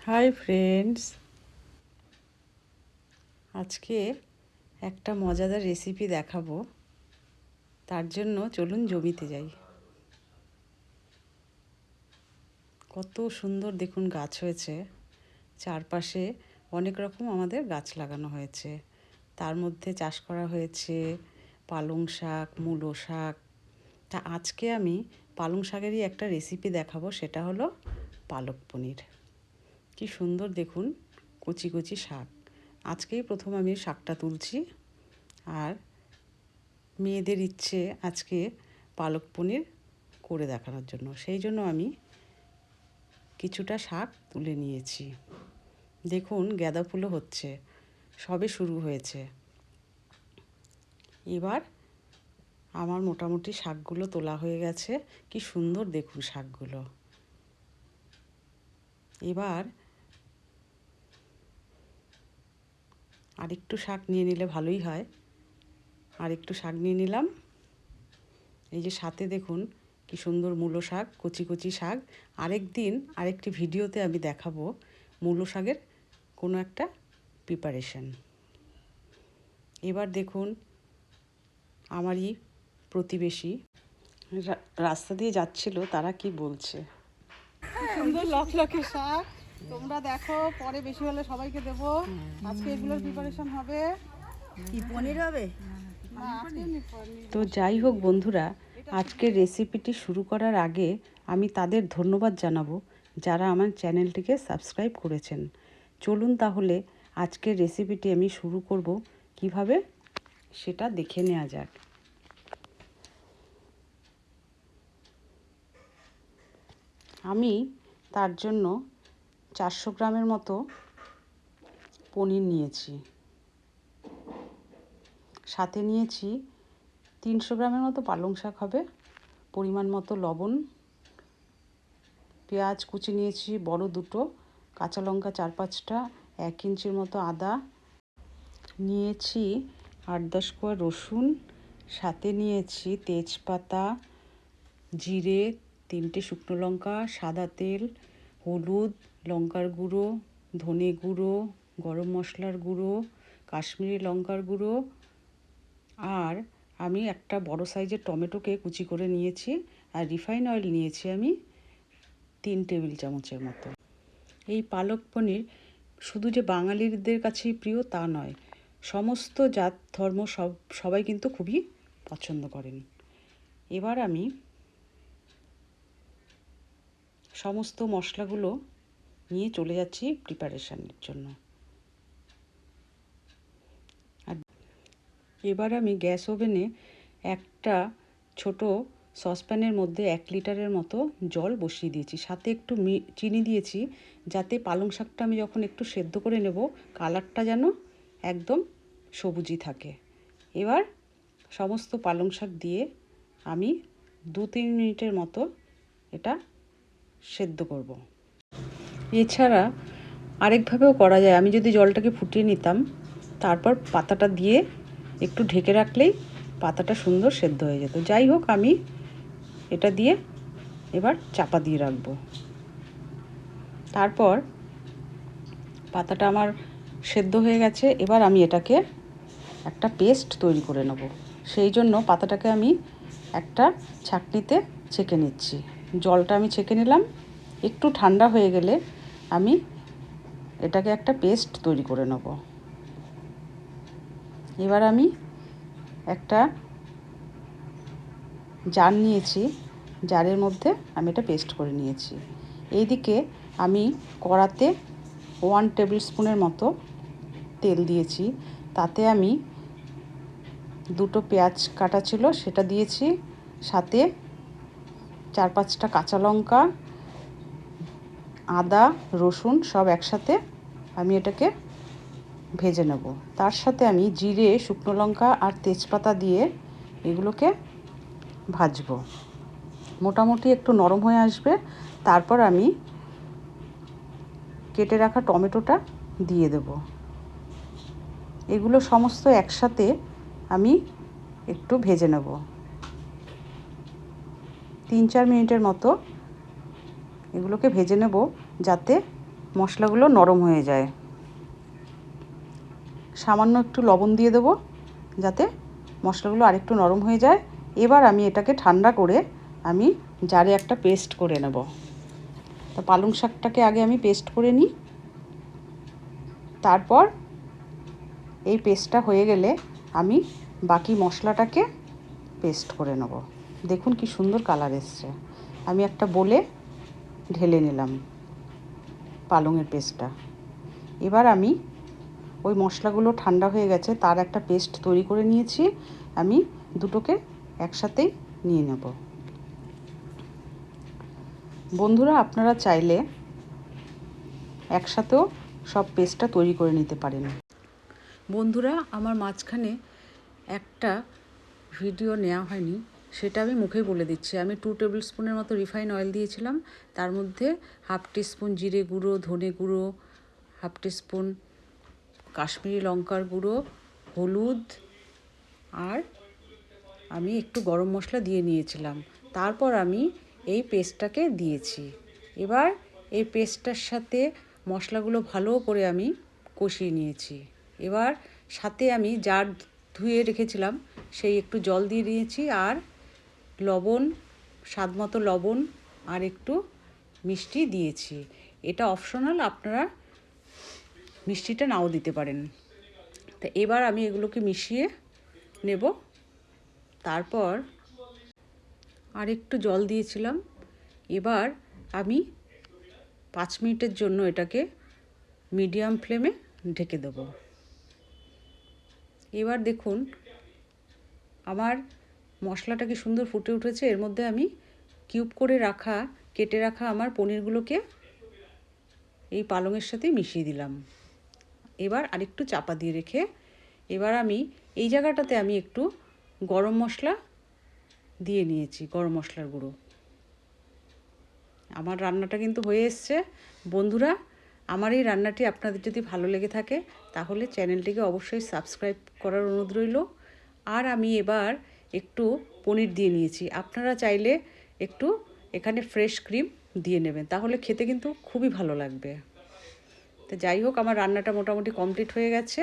Hi friends, আজকে একটা মজাদার রেসিপি দেখাবো। তার জন্য চলুন জমিতে যাই। কত সুন্দর দেখুন গাছ হয়েছে, চারপাশে অনেক রকম আমাদের গাছ লাগানো হয়েছে। তার মধ্যে চাষ করা হয়েছে পালং শাক, মূলো শাক। তা আজকে আমি পালং শাকেরই একটা রেসিপি দেখাবো, সেটা হলো পালক পনির। কি সুন্দর দেখুন, কচি কচি শাক। আজকেই প্রথম আমি শাকটা তুলছি, আর মেয়েদের ইচ্ছে আজকে পালক পনির করে দেখানোর জন্য, সেই জন্য আমি কিছুটা শাক তুলে নিয়েছি। দেখুন গাঁদা ফুলও হচ্ছে, সবে শুরু হয়েছে। এবার আমার মোটামুটি শাকগুলো তোলা হয়ে গেছে। কি সুন্দর দেখুন শাকগুলো। এবার আরেকটু শাক নিয়ে নিলে ভালোই হয়। আরেকটু শাক নিয়ে নিলাম। এই যে সাথে দেখুন কি সুন্দর মূলো শাক, কচি কচি শাক। আরেকটি ভিডিওতে আমি দেখাবো মূলো শাকের কোনো একটা প্রিপারেশন। এবার দেখুন আমারই প্রতিবেশী রাস্তা দিয়ে যাচ্ছিল, তারা কি বলছে। সুন্দর লকলকে শাক, তোমরা দেখো, পরে বেশি হলে সবাইকে দেবো। আজকে এগুলোর প্রিপারেশন হবে। কি পনির হবে? না, আজকে তো যাই হোক বন্ধুরা, আজকের রেসিপিটি শুরু করার আগে আমি তাদের ধন্যবাদ জানাবো যারা আমার চ্যানেলটিকে সাবস্ক্রাইব করেছেন। চলুন তাহলে আজকের রেসিপিটি আমি শুরু করব কিভাবে সেটা দেখে নেওয়া যাক। আমি তার জন্য 400 গ্রামের মতো পনির নিয়েছি, সাথে নিয়েছি 300 গ্রামের মতো পালং শাক হবে, পরিমাণ মতো লবণ, পেঁয়াজ কুচি নিয়েছি বড় দুটো, কাঁচা লঙ্কা 4-5টা, 1 ইঞ্চির মতো আদা নিয়েছি, 8-10 কোয়া রসুন, সাথে নিয়েছি তেজপাতা, জিরে, 3টে শুকনো লঙ্কা, সাদা তেল, হলুদ, লঙ্কার গুঁড়ো, ধনে গুঁড়ো, গরম মশলার গুঁড়ো, কাশ্মীরি লঙ্কার গুঁড়ো, আর আমি একটা বড় সাইজের টমেটোকে কুচি করে নিয়েছি, আর রিফাইন অয়েল নিয়েছি আমি 3 টেবিল চামচের মতো। এই পালক পনির শুধু যে বাঙালিদের কাছেই প্রিয় তা নয়, সমস্ত জাত ধর্ম সবাই কিন্তু খুবই পছন্দ করেন। এবার আমি সমস্ত মশলাগুলো নিয়ে চলে যাচ্ছি প্রিপারেশনের জন্য। আর এবার আমি গ্যাস ওভেনে একটা ছোট সসপ্যানের মধ্যে 1 লিটারের মতো জল বসিয়ে দিয়েছি, সাথে একটু চিনি দিয়েছি, যাতে পালং শাকটা আমি যখন একটু সেদ্ধ করে নেব কালারটা যেন একদম সবুজই থাকে। এবার সমস্ত পালং শাক দিয়ে আমি 2-3 মিনিটের মতো এটা সেদ্ধ করব। এছাড়া আরেকভাবেও করা যায়। আমি যদি জলটাকে ফুটিয়ে নিতাম, তারপর পাতাটা দিয়ে একটু ঢেকে রাখলেই পাতাটা সুন্দর সেদ্ধ হয়ে যেত। যাই হোক, আমি এটা দিয়ে এবার চাপা দিয়ে রাখবো। তারপর পাতাটা আমার সেদ্ধ হয়ে গেছে। এবার আমি এটাকে একটা পেস্ট তৈরি করে নেব। সেই জন্য পাতাটাকে আমি একটা ছাঁকনিতে ছেঁকে নিচ্ছি। জলটা আমি ছেঁকে নিলাম। একটু ঠান্ডা হয়ে গেলে আমি এটাকে একটা পেস্ট তৈরি করে নেব। এবার আমি একটা জার নিয়েছি, জারের মধ্যে আমি এটা পেস্ট করে নিয়েছি। এইদিকে আমি কড়াতে 1 টেবিল স্পুনের মতো তেল দিয়েছি, তাতে আমি 2টো পেঁয়াজ কাটা ছিল সেটা দিয়েছি, সাথে 4-5টা কাঁচা লঙ্কা, আদা, রসুন সব একসাথে আমি এটাকে ভেজে নেব। তার সাথে আমি জিরে, শুকনো লঙ্কা আর তেজপাতা দিয়ে এগুলোকে ভাজবো। মোটামুটি একটু নরম হয়ে আসবে, তারপর আমি কেটে রাখা টমেটোটা দিয়ে দেব। এগুলো সমস্ত একসাথে আমি একটু ভেজে নেব। 3-4 মিনিটের মতো এগুলোকে ভেজে নেব, যাতে মশলাগুলো নরম হয়ে যায়। সামান্য একটু লবণ দিয়ে দেবো যাতে মশলাগুলো আরেকটু নরম হয়ে যায়। এবার আমি এটাকে ঠান্ডা করে আমি জারে একটা পেস্ট করে নেব। তো পালং শাকটাকে আগে আমি পেস্ট করে নিই, তারপর এই পেস্টটা হয়ে গেলে আমি বাকি মশলাটাকে পেস্ট করে নেব। দেখুন কি সুন্দর কালার এসছে। আমি একটা বলে ঢেলে নিলাম পালংয়ের পেস্টটা। এবার আমি ওই মশলাগুলো ঠান্ডা হয়ে গেছে, তার একটা পেস্ট তৈরি করে নিয়েছি। আমি দুটোকে একসাথেই নিয়ে নেব। বন্ধুরা, আপনারা চাইলে একসাথেও সব পেস্টটা তৈরি করে নিতে পারেন। বন্ধুরা, আমার মাঝখানে একটা ভিডিও নেওয়া হয়নি, সেটা আমি মুখেই বলে দিচ্ছি। আমি 2 টেবিল স্পুনের মতো রিফাইন অয়েল দিয়েছিলাম। তার মধ্যে 1/2 টিস্পুন জিরে গুঁড়ো, ধনে গুঁড়ো, 1/2 টিস্পুন কাশ্মীরি লঙ্কার গুঁড়ো, হলুদ আর আমি একটু গরম মশলা দিয়ে নিয়েছিলাম। তারপর আমি এই পেস্টটাকে দিয়েছি। এবার এই পেস্টটার সাথে মশলাগুলো ভালো করে আমি কষিয়ে নিয়েছি। এবার সাথে আমি জার ধুয়ে রেখেছিলাম সেই একটু জল দিয়ে দিয়েছি, আর লবণ, স্বাদ মতো লবণ আর একটু মিষ্টি দিয়েছি। এটা অপশনাল, আপনারা মিষ্টিটা নাও দিতে পারেন। তা এবার আমি এগুলোকে মিশিয়ে নেব। তারপর আর একটু জল দিয়েছিলাম। এবার আমি 5 মিনিটের জন্য এটাকে মিডিয়াম ফ্লেমে ঢেকে দেব। এবার দেখুন আমার মশলাটা কি সুন্দর ফুটে উঠেছে। এর মধ্যে আমি কিউব করে রাখা, কেটে রাখা আমার পনিরগুলোকে এই পালংয়ের সাথে মিশিয়ে দিলাম। এবার আরেকটু চাপা দিয়ে রেখে এবার আমি এই জায়গাটাতে আমি একটু গরম মশলা দিয়ে নিয়েছি, গরম মশলার গুঁড়ো। আমার রান্নাটা কিন্তু হয়ে এসছে। বন্ধুরা, আমার এই রান্নাটি আপনাদের যদি ভালো লেগে থাকে তাহলে চ্যানেলটিকে অবশ্যই সাবস্ক্রাইব করার অনুরোধ রইল। আর আমি এবার একটু পনির দিয়ে নিয়েছি। আপনারা চাইলে একটু এখানে ফ্রেশ ক্রিম দিয়ে নেবেন, তাহলে খেতে কিন্তু খুবই ভালো লাগবে। তো যাই হোক, আমার রান্নাটা মোটামুটি কমপ্লিট হয়ে গেছে।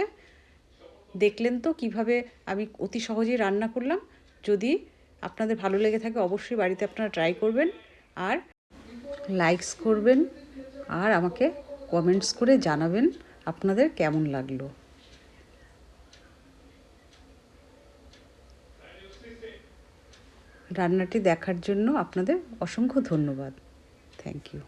দেখলেন তো কিভাবে আমি অতি সহজেই রান্না করলাম। যদি আপনাদের ভালো লেগে থাকে অবশ্যই বাড়িতে আপনারা ট্রাই করবেন, আর লাইকস করবেন, আর আমাকে কমেন্টস করে জানাবেন আপনাদের কেমন লাগলো। রান্নাটি দেখার জন্য আপনাদের অসংখ্য ধন্যবাদ। Thank you.